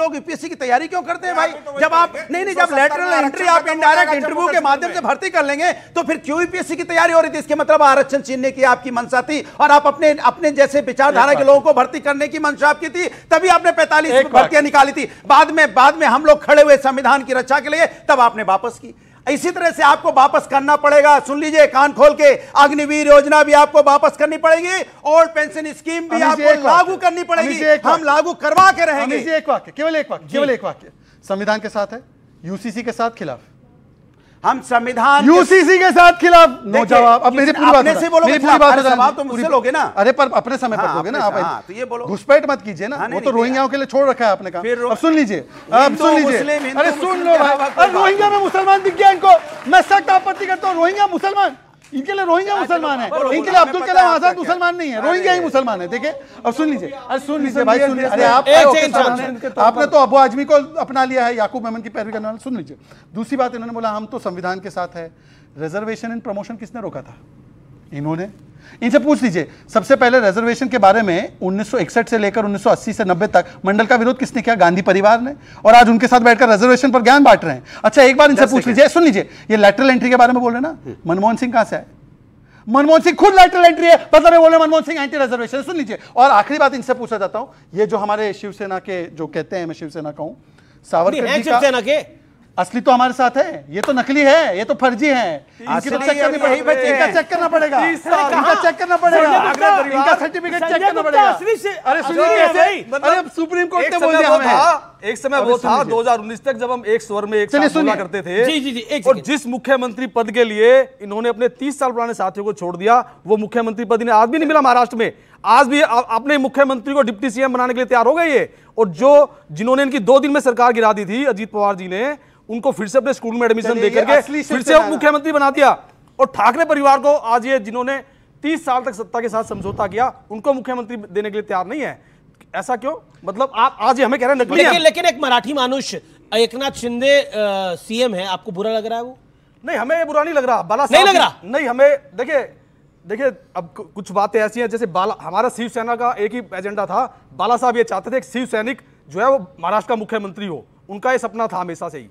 लोग यूपीएससी की तैयारी क्यों करते हैं भाई? जब आप नहीं, जब लेटरल एंट्री आप इनडायरेक्ट इंटरव्यू के माध्यम से भर्ती कर लेंगे तो फिर क्यों यूपीएससी की तैयारी हो रही थी? इसके मतलब आरक्षण छीनने की आपकी मंशा थी और आप अपने जैसे विचारधारा के लोगों को भर्ती करने की मंशा आपकी थी, तभी आपने 45 भर्तियां निकाली थी। बाद में हम लोग खड़े हुए संविधान की रक्षा के लिए, तब आपने वापस की। इसी तरह से आपको वापस करना पड़ेगा। सुन लीजिए कान खोल के, अग्निवीर योजना भी आपको वापस करनी पड़ेगी, ओल्ड पेंशन स्कीम भी आपको लागू करनी पड़ेगी। हम लागू करवा के रहेंगे। एक वाक्य, केवल एक वाक्य, संविधान के साथ है, यूसीसी के साथ खिलाफ। हम संविधान यूसीसी के साथ खिलाफ। नो जवाब। अब मेरी पूरी बात से बोलोगे, जवाब तो मुझसे लोगे ना। अरे पर अपने समय पर लोगे ना आप। तो ये बोलो, घुसपैठ मत कीजिए ना। वो तो रोहिंग्याओं के लिए छोड़ रखा है आपने कहा। अब सुन लीजिए, अब सुन लीजिए। अरे सुन लो भाई, रोहिंग्या में मुसलमान दिख गया इनको। मैं सख्त आपत्ति करता हूँ। रोहिंग्या मुसलमान, इनके लिए रोहिंग्या मुसलमान है, इनके लिए अब्दुल कलाम आजाद मुसलमान नहीं है, रोहिंग्या ही मुसलमान है। देखिए अब सुन लीजिए, अरे सुन लीजिए भाई, सुन लीजिए। अरे आपने तो अबू आजमी को अपना लिया है, याकूब मेमन की पैरवी करने वाले। सुन लीजिए, दूसरी बात, इन्होंने बोला हम तो संविधान के साथ है। रिजर्वेशन इन प्रमोशन किसने रोका था? इन्होंने। इनसे पूछ लीजिए, सबसे पहले रिजर्वेशन के बारे में 1961 से लेकर 1980 से 90 तक मंडल का विरोध किसने किया? गांधी परिवार ने। और आज उनके साथ बैठकर रिजर्वेशन पर ज्ञान बांट रहे हैं। अच्छा एक बार इनसे पूछ लीजिए, सुन लीजिए, ये लैटरल एंट्री के बारे में बोल रहे हैं ना, मनमोहन सिंह कहां से आए? मनमोहन सिंह खुद लैटरल एंट्री है, मतलब बोले मनमोहन सिंह एंटी रिजर्वेशन। सुन लीजिए, और आखिरी बात इनसे पूछना चाहता हूं, ये जो हमारे शिवसेना के जो कहते हैं, मैं शिवसेना कहूं, सावरकर जी का असली तो हमारे साथ है, ये तो नकली है, ये तो फर्जी है। इनकी तो चेक करनी पड़ेगी, इनका चेक करना पड़ेगा, इनका चेक करना पड़ेगा, इनका सर्टिफिकेट चेक करना पड़ेगा। अरे सुनिए, अरे सुप्रीम कोर्ट ने बोल दिया हमें। एक समय वो था 2019 तक, जब हम एक स्वर में एक साथ बोला करते थे। जी, और जिस मुख्यमंत्री पद के लिए इन्होंने अपने 30 साल पुराने साथियों को छोड़ दिया, वो मुख्यमंत्री पद इन्हें आज भी नहीं मिला महाराष्ट्र में। आज भी अपने मुख्यमंत्री को डिप्टी सीएम बनाने के लिए तैयार हो गए ये। और जिन्होंने इनकी 2 दिन में सरकार गिरा दी थी, अजीत पवार जी ने, उनको फिर से अपने स्कूल में एडमिशन देकर के फिर से मुख्यमंत्री बना दिया। और ठाकरे परिवार को आज ये, जिन्होंने 30 साल तक सत्ता के साथ समझौता किया, उनको मुख्यमंत्री देने के लिए तैयार नहीं है। ऐसा क्यों? मतलब आप आज हमें कह रहे हैं नकली। लेकिन एक मराठी मानुष एकनाथ शिंदे सीएम है, आपको बुरा लग रहा है वो? नहीं, हमें बुरा नहीं लग रहा। बाला नहीं लग रहा? नहीं, हमें देखिए अब कुछ बातें ऐसी हैं, जैसे हमारा शिवसेना का एक ही एजेंडा था। बाला साहब ये चाहते थे एक शिव सैनिक जो है वो महाराष्ट्र का मुख्यमंत्री हो, उनका ये सपना था हमेशा से ही।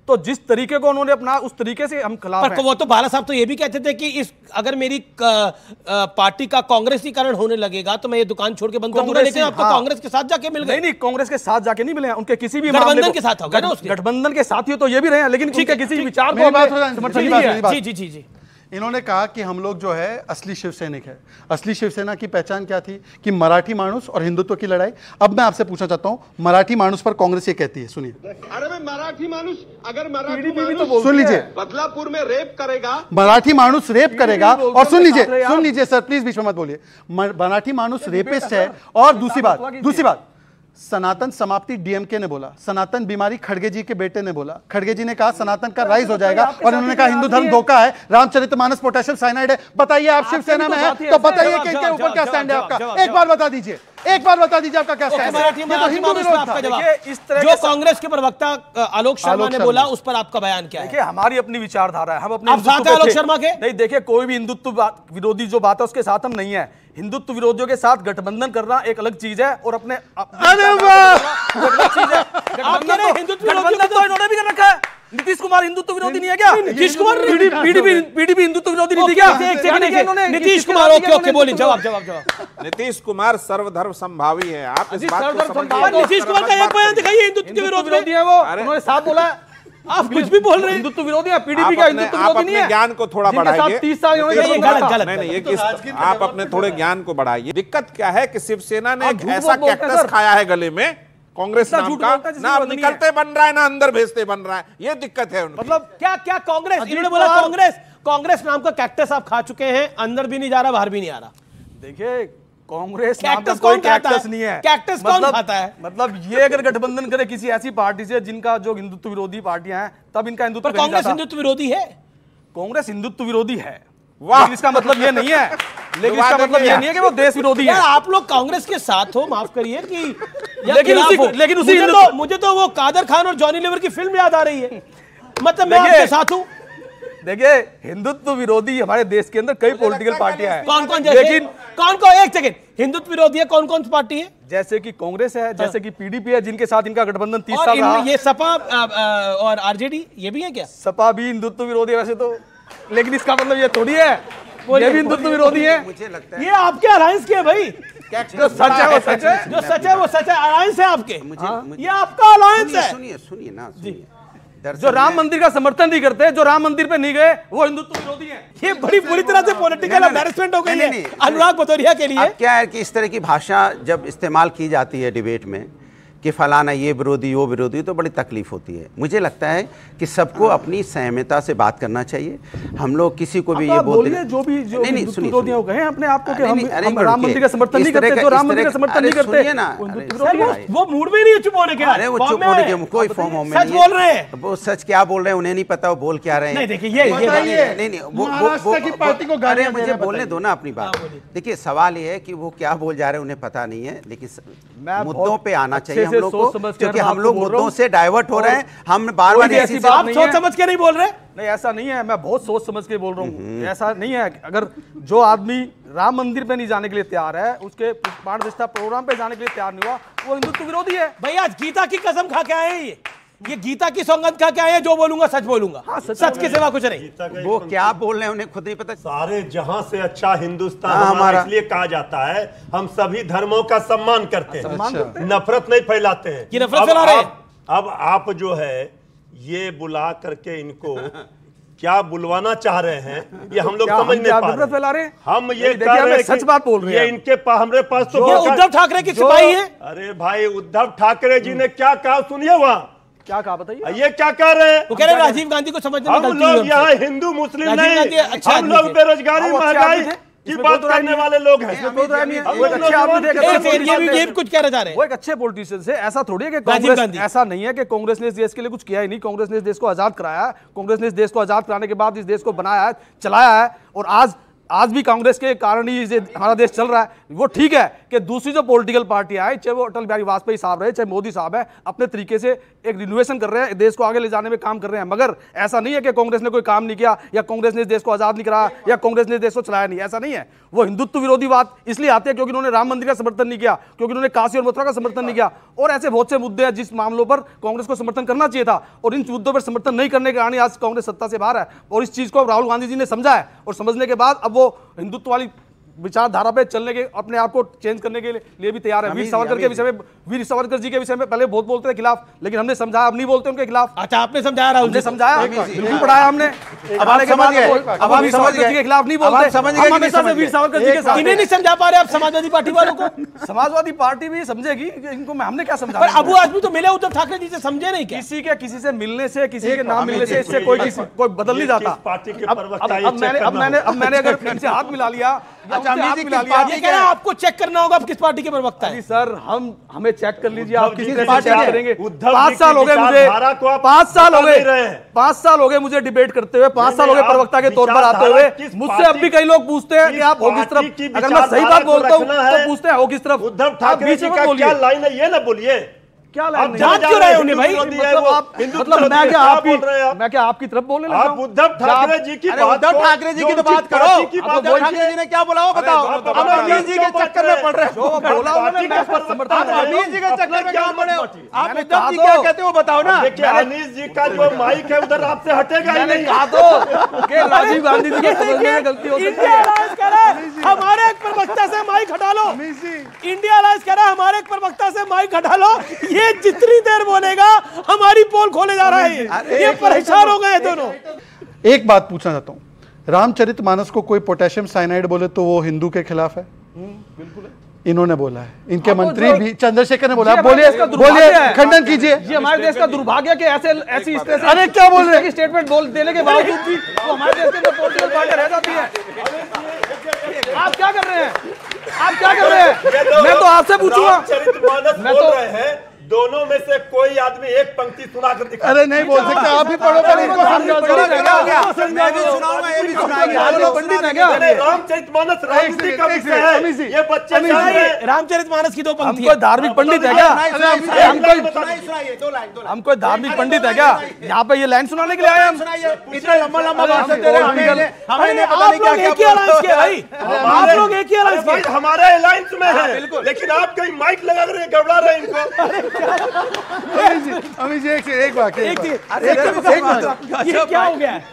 तो जिस तरीके को उन्होंने अपना, उस तरीके से हम खिलाफ हैं। वो तो बाला साहब तो ये भी कहते थे कि अगर मेरी पार्टी का कांग्रेसीकरण होने लगेगा तो मैं ये दुकान छोड़ के बंद कर दूंगा। लेकिन आप तो कांग्रेस के साथ जाके मिल गए। नहीं, कांग्रेस के साथ जाके नहीं मिले हैं, उनके किसी भी गठबंधन के साथ होगा ना, गठबंधन के साथ ही तो ये भी रहे हैं, लेकिन ठीक है, किसी विचार को। जी, इन्होंने कहा कि हम लोग जो है असली शिवसैनिक है। असली शिवसेना की पहचान क्या थी? कि मराठी मानुस और हिंदुत्व की लड़ाई। अब मैं आपसे पूछना चाहता हूं, मराठी मानुस पर कांग्रेस ये कहती है, सुनिए। अरे मैं मराठी मानुस, अगर मराठी मानुस सुन लीजिए, बदलापुर में रेप करेगा, मराठी मानुस रेप करेगा। और सुन लीजिए सर, प्लीज बीच में मत बोलिए। मराठी मानुस रेपिस्ट है। और दूसरी बात, सनातन समाप्ति डीएमके ने बोला, सनातन बीमारी खड़गे जी के बेटे ने बोला। खड़गे जी ने कहा सनातन का राइज हो जाएगा, और उन्होंने कहा हिंदू धर्म धोखा है, रामचरितमानस पोटेशियम साइनाइड है। बताइए, आप शिवसेना में है तो बताइए कि इनके ऊपर क्या स्टैंड है आपका? एक बार बता दीजिए आपका क्या स्टैंड है? हिंदू विरोध था। जो कांग्रेस के प्रवक्ता आलोक शर्मा ने बोला, उस पर आपका बयान क्या है? देखिए, हमारी अपनी विचारधारा है, हम अपने आलोक शर्मा के नहीं। देखिए, कोई भी हिंदुत्व विरोधी जो बात है उसके साथ हम नहीं है। हिंदुत्व विरोधियों के साथ गठबंधन करना एक अलग चीज है, और अपने अरे वाह, गठबंधन तो इन्होंने भी कर रखा है। नीतीश कुमार हिंदुत्व विरोधी नहीं है क्या? नीतीश कुमार पीडीपी हिंदुत्व विरोधी नहीं थी क्या? नीतीश कुमार ओके बोलिए, जवाब। नीतीश कुमार सर्वधर्म संभावी है। आप इस बात को समझिए। नीतीश कुमार का एक बयान दिखाइए, हिंदुत्व के विरोधी है वो। उन्होंने साफ बोला है। आप कुछ भी बोल रहे हैं, हिंदुत्व विरोधी है, पीडीपी का हिंदुत्व विरोधी नहीं है। ज्ञान को थोड़ा बढ़ाइए। 30 साल आप अपने थोड़े ज्ञान को बढ़ाइए। दिक्कत क्या है कि शिवसेना ने एक ऐसा कैक्टस खाया है गले में, कांग्रेस नाम का, ना निकलते बन रहा है ना अंदर भेजते बन रहा है। ये दिक्कत है। मतलब क्या कांग्रेस, इन्होंने बोला कांग्रेस नाम का कैक्टस आप खा चुके हैं, अंदर भी नहीं जा रहा, बाहर भी नहीं आ रहा। देखिए, कांग्रेस नाम का कोई कैक्टस नहीं है। कैक्टस कौन खाता है? मतलब ये अगर गठबंधन करे किसी ऐसी पार्टी से जिनका जो हिंदुत्व विरोधी पार्टियां हैं, तब इनका हिंदुत्व। कांग्रेस हिंदुत्व विरोधी है? कांग्रेस हिंदुत्व विरोधी है, लेकिन इसका मतलब ये नहीं है, कि वो देश विरोधी है। आप लोग कांग्रेस के साथ हो, माफ करिए कि लेकिन मुझे तो वो कादर खान और जॉनी लीवर की फिल्म याद आ रही है। मतलब मैं आपके साथ हूं। देखिए हिंदुत्व विरोधी हमारे देश के अंदर कई पॉलिटिकल पार्टियां हैं। कौन कौन, लेकिन कौन कौन, एक सेकंड, हिंदुत्व विरोधी है कौन कौन सी पार्टी है? जैसे कि कांग्रेस है, जैसे कि पीडीपी है, जिनके साथ इनका गठबंधन 30 साल रहा। ये सपा और आरजेडी ये भी है क्या? सपा भी हिंदुत्व विरोधी है वैसे तो, लेकिन इसका मतलब ये थोड़ी है ये भी हिंदुत्व विरोधी है। मुझे लगता है ये आपके अलायंस के भाई, जो सच है वो सच है, जो सच है वो सच है, अलायंस है आपके, ये आपका अलायंस है। सुनिए ना, जो राम मंदिर का समर्थन नहीं करते, जो राम मंदिर पे नहीं गए, वो हिंदुत्व विरोधी हैं। ये बड़ी बुरी तरह से पॉलिटिकल एम्बैरेसमेंट हो गई है अनुराग भदौरिया के लिए। अब क्या है कि इस तरह की भाषा जब इस्तेमाल की जाती है डिबेट में कि फलाना ये विरोधी वो विरोधी, तो बड़ी तकलीफ होती है। मुझे लगता है कि सबको अपनी सहमता से बात करना चाहिए। हम लोग किसी को भी ये बोलते हैं जो भी विरोधी हो गए अपने आप को कि हम राम मंदिर का समर्थन नहीं करते, जो राम मंदिर का समर्थन नहीं करते ना, वो मूड में नहीं चुप होने के। अरे वो चुप होने के कोई फॉर्म में सच बोल रहे हैं, वो सच क्या बोल रहे हैं उन्हें नहीं पता, वो बोल क्या रहे हैं। नहीं देखिए ये नहीं महाराष्ट्र की पार्टी को अरे मुझे बोलने दो ना अपनी बात। देखिए सवाल ये है कि वो क्या बोल जा रहे हैं उन्हें पता नहीं है, लेकिन मुद्दों पे आना चाहिए हम लोग को, कि हम लोग मुद्दों से डाइवर्ट हो रहे हैं। हम बार-बार ऐसी बात सोच समझ के नहीं बोल रहे। नहीं ऐसा नहीं है, मैं बहुत सोच समझ के बोल रहा हूँ। ऐसा नहीं है, अगर जो आदमी राम मंदिर पे नहीं जाने के लिए तैयार है, उसके प्राण प्रतिष्ठा प्रोग्राम पे जाने के लिए तैयार नहीं हुआ, वो हिंदुत्व विरोधी है। भैया गीता की कसम खा के आए हैं, ये गीता की सौगंध खा के आए हैं, जो बोलूंगा सच बोलूंगा। हाँ, सच के सिवा कुछ नहीं। वो क्या बोल रहे हैं उन्हें खुद नहीं पता। सारे जहां से अच्छा हिंदुस्तान हमारा, इसलिए कहा जाता है हम सभी धर्मों का सम्मान करते हैं, नफरत नहीं फैलाते हैं। कि नफरत फैला रहे हैं। अब आप जो है ये बुला करके इनको क्या बुलवाना चाह रहे हैं, ये हम लोग समझ नहीं पा रहे। हम ये कह रहे हैं सच बात बोल रहे हैं। ये इनके हमारे पास तो उद्धव ठाकरे की सिपाही है। अरे भाई उद्धव ठाकरे जी ने क्या कहा सुनिए, वहां क्या कहा बताइए। ये क्या कह रहे हैं? वो कह रहे राजीव गांधी को समझने में गलती हम लोग यहाँ हिंदू मुस्लिम नहीं, हम लोग बेरोजगारी महंगाई की बात करने वाले लोग हैं। ये कुछ कह रहे हैं, वो एक अच्छे पॉलिटिशियन है। ऐसा थोड़ी है कि कांग्रेस, ऐसा नहीं है कि कांग्रेस ने इस देश के लिए कुछ किया ही नहीं। कांग्रेस ने इस देश को आजाद कराया है, कांग्रेस ने इस देश को आजाद कराने के बाद इस देश को बनाया है, चलाया है, और आज भी कांग्रेस के कारण ही हमारा देश चल रहा है। वो ठीक है कि दूसरी जो पॉलिटिकल पार्टियां हैं, चाहे वो अटल बिहारी वाजपेयी साहब रहे, चाहे मोदी साहब है, अपने तरीके से एक रिनोवेशन कर रहे हैं, देश को आगे ले जाने में काम कर रहे हैं। मगर ऐसा नहीं है कि कांग्रेस ने कोई काम नहीं किया, या कांग्रेस ने इस देश को आजाद नहीं कराया, या कांग्रेस ने इस देश को चलाया नहीं, ऐसा नहीं है। वो हिंदुत्व विरोधी बात इसलिए आती है क्योंकि उन्होंने राम मंदिर का समर्थन नहीं किया, क्योंकि उन्होंने काशी और मथुरा का समर्थन नहीं किया, और ऐसे बहुत से मुद्दे हैं जिस मामलों पर कांग्रेस को समर्थन करना चाहिए था, और इन मुद्दों पर समर्थन नहीं करने के कारण आज कांग्रेस सत्ता से बाहर है। और इस चीज को राहुल गांधी जी ने समझा है, और समझने के बाद अब वो हिंदुत्व वाली विचारधारा पे चलने के, अपने आप को चेंज करने के लिए भी तैयार है। वीर सावरकर के विषय में, वीर सावरकर जी के विषय में पहले बहुत बोलते थे खिलाफ, लेकिन हमने समझाया, अब नहीं बोलते उनके खिलाफ। अच्छा, आपने समझाया, राहुल जी समझाया, बिल्कुल पढ़ाया हमने। अब आप समझ गए, अब आप वीर सावरकर जी के खिलाफ नहीं बोलते, हम हमेशा से वीर सावरकर जी के साथ। इन्हें नहीं समझा पा रहे आप समाजवादी पार्टी वालों को? समाजवादी पार्टी भी समझेगी, इनको हमने क्या समझा। पर अबू आजमी तो मिले उद्धव ठाकरे जी से, समझे नहीं क्या? किसी से मिलने से, किसी के नाम मिलने से इससे कोई बदल नहीं जाता। अब मैंने अगर इनसे हाथ मिला लिया, ये कह रहा है आपको चेक करना होगा आप किस पार्टी के प्रवक्ता है। सर हमें चेक कर लीजिए, आप किस पार्टी करेंगे। 5 साल हो गए मुझे, 5 साल हो गए मुझे डिबेट करते हुए, 5 साल हो गए प्रवक्ता के तौर पर आते हुए। मुझसे अब भी कई लोग पूछते हैं कि आप हो किस तरफ। अगर मैं सही बात बोलता हूँ तो पूछते हैं हो किस तरफ। उद्धव ठाकरे जी का क्या लाइन है ये ना बोलिए, क्या लाइन जांच क्यों रहे उन्हें भाई? मतलब मैं क्या आपकी तरफ बोलने लगा? आप उद्धव ठाकरे जी की बात, उद्धव ठाकरे जी की तो बात करो। उद्धव ठाकरे जी ने क्या बोला वो बताओ। अब अमीर जी के चक्कर में पड़ रहे हो। जो बोला उन्होंने, अमीर जी के चक्कर में क्या पड़े हो आप? उद्धव जी क्या कहते हो बताओ ना। देखिए अनीस जी का जो माइक है उधर आपसे हटेगा ही नहीं। कहा तो कि राजीव गांधी जी की समझने में गलती हो सकती है। हमारे एक प्रवक्ता से माइक हटा लो। इंडिया अलायंस कह रहा है हमारे एक प्रवक्ता से माइक हटा लो। ये जितनी देर बोलेगा हमारी पोल खोले जा रहा है। ये परेशान हो गए दोनों। एक बात पूछना चाहता हूँ, रामचरितमानस को कोई पोटेशियम साइनाइड बोले तो वो हिंदू के खिलाफ है? बिल्कुल इन्होंने बोला है, इनके मंत्री भी चंद्रशेखर ने बोला। बोलिए खंडन कीजिए। ये हमारे देश का दुर्भाग्य कि ऐसी इस तरह से अरे क्या बोल रहे हैं, स्टेटमेंट बोल देने के बावजूद भी वो हमारे देश के अंदर पॉलिटिकल पार्टी रह जाती है। आप क्या कर रहे हैं? आप क्या कर रहे हैं? मैं तो आपसे पूछूंगा। मैं तो दोनों में से कोई आदमी एक पंक्ति सुना कर दिखा। अरे नहीं बोल सकते, आप भी पढ़ो पढ़ो इनको समझाओ। मैं भी सुनाऊंगा, ये भी सुनाएंगे। पंडित है क्या? रामचरितमानस राजनीति का विषय है, ये बच्चे रामचरितमानस की 2 पंक्ति। हम कोई धार्मिक पंडित है क्या? हम कोई धार्मिक पंडित है क्या? यहाँ पे ये लाइन सुनाने के लिए आए हम? इतना लंबा लंबा भाषण दे रहे हैं, हमें पता नहीं क्या एक ही अलायंस किया भाई, आप लोग एक ही अलायंस किया। हमारे अलायंस में है, लेकिन आप कहीं माइक लगा रहे हैं, गड़बड़ा रहे हैं इनको। अमित जी एक बात, ये क्या हो गया है?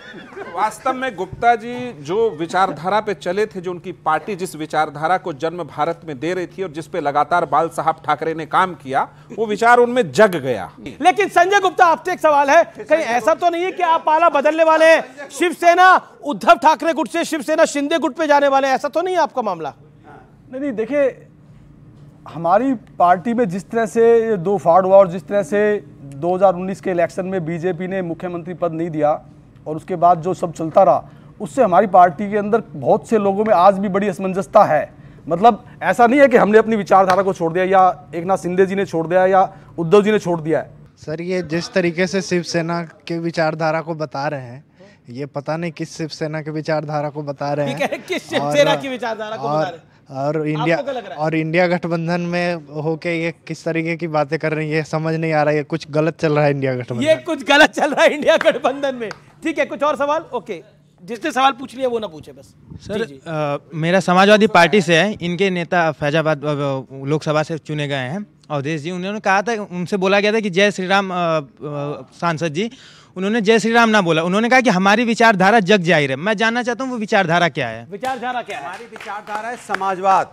वास्तव में गुप्ता जी जो विचारधारा पे चले थे, जो उनकी पार्टी जिस विचारधारा को जन्म भारत में दे रही थी और जिस पे लगातार बाल साहब ठाकरे ने काम किया, वो विचार उनमें जग गया। लेकिन संजय गुप्ता, आपसे एक सवाल है, कहीं ऐसा तो नहीं है कि आप पाला बदलने वाले हैं, शिवसेना उद्धव ठाकरे गुट से शिवसेना शिंदे गुट पे जाने वाले हैं, ऐसा तो नहीं है आपका मामला? नहीं, देखिए हमारी पार्टी में जिस तरह से 2 फाड़ हुआ और जिस तरह से 2019 के इलेक्शन में बीजेपी ने मुख्यमंत्री पद नहीं दिया और उसके बाद जो सब चलता रहा, उससे हमारी पार्टी के अंदर बहुत से लोगों में आज भी बड़ी असमंजसता है। मतलब ऐसा नहीं है कि हमने अपनी विचारधारा को छोड़ दिया या एकनाथ शिंदे जी ने छोड़ दिया या उद्धव जी ने छोड़ दिया है। सर, ये जिस तरीके से शिवसेना के विचारधारा को बता रहे हैं, ये पता नहीं किस शिवसेना के विचारधारा को बता रहे हैं, किस शिवसेना की विचारधारा को बता रहे हैं। और इंडिया गठबंधन में होके ये किस तरीके की बातें कर रही है, समझ नहीं आ रहा है, कुछ गलत चल रहा है इंडिया गठबंधन। ये कुछ गलत चल रहा है इंडिया गठबंधन में। ठीक है, कुछ और सवाल? ओके, जिसने सवाल पूछ लिया वो ना पूछे बस। सर, मेरा समाजवादी पार्टी से है, इनके नेता फैजाबाद लोकसभा से चुने गए हैं अवधेश जी। उन्होंने कहा था, उनसे बोला गया था कि जय श्री राम, सांसद जी उन्होंने जय श्री राम ना बोला, उन्होंने कहा कि हमारी विचारधारा जग जाहिर है। मैं जानना चाहता हूँ वो विचारधारा क्या है? विचारधारा क्या है? हमारी विचारधारा है समाजवाद,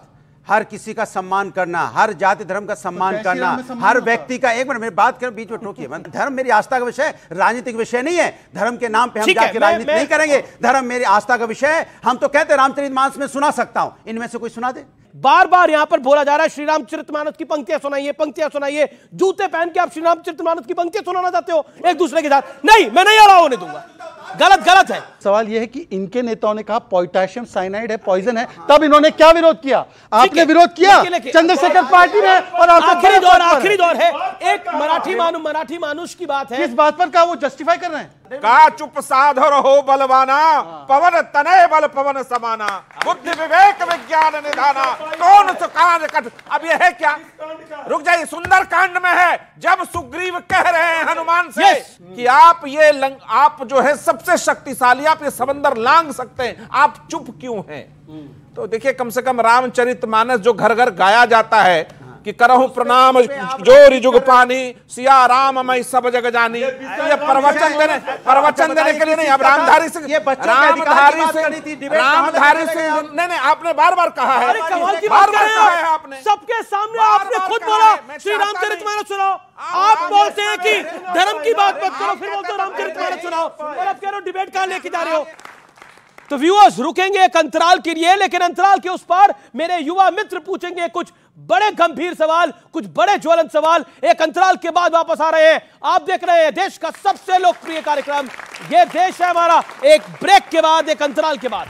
हर किसी का सम्मान करना, हर जाति धर्म का सम्मान करना, हर व्यक्ति का। एक मिनट मेरी बात करें, बीच में टोकिए। धर्म मेरी आस्था का विषय, राजनीतिक विषय नहीं है। धर्म के नाम पे हम जाके राजनीति नहीं करेंगे। धर्म मेरी आस्था का विषय है। हम तो कहते हैं रामचरितमानस में सुना सकता हूं, इनमें से कोई सुना दे। बार बार यहां पर बोला जा रहा है श्री रामचरितमानस की पंक्तियां सुनाइए, पंक्तियां सुनाइए। जूते पहन के आप श्री रामचरितमानस की पंक्तियां सुनाना चाहते हो एक दूसरे के साथ? नहीं, मैं नहीं अलाउ होने दूंगा। गलत है। सवाल यह है कि इनके नेताओं ने कहा पोटेशियम साइनाइड है, पॉइजन है, तब इन्होंने क्या विरोध किया? आपने विरोध किया चंद्रशेखर पार्टी में। और आखिरी दौर है, एक मराठी मानुष की बात है। किस बात पर कहा? वो जस्टिफाई कर रहे हैं। का चुप साधो रहो बलवाना, पवन तनय बल पवन समाना, बुद्धि विवेक विज्ञान निधाना, कौन सो कांड कट। अब यह है क्या? रुक जाइए, सुंदर कांड में है जब सुग्रीव कह रहे हैं हनुमान से कि आप जो है सबसे शक्तिशाली, आप ये समंदर लांग सकते हैं, आप चुप क्यों हैं? तो देखिए, कम से कम रामचरितमानस जो घर घर गाया जाता है कि करहु प्रणाम जोरी जुग पानी, सिया राम मैं सब जग जानी, ये प्रवचन देने के लिए नहीं। अब रामधारी से नहीं, आपने बार बार कहा है, आपने सबके सामने आपने खुद बोला श्री रामचरितमानस सुनाओ। आप बोलते हैं कि धर्म की बात मत करो, फिर बोलते हो रामचरितमानस सुनाओ, और अब कह रहे हो डिबेट कहां लेके जा रहे हो। तो व्यूअर्स रुकेंगे एक अंतराल के लिए, लेकिन अंतराल के उस पार मेरे युवा मित्र पूछेंगे कुछ बड़े गंभीर सवाल, कुछ बड़े ज्वलंत सवाल। एक अंतराल के बाद वापस आ रहे हैं। आप देख रहे हैं देश का सबसे लोकप्रिय कार्यक्रम ये देश है हमारा। एक ब्रेक के बाद, एक अंतराल के बाद।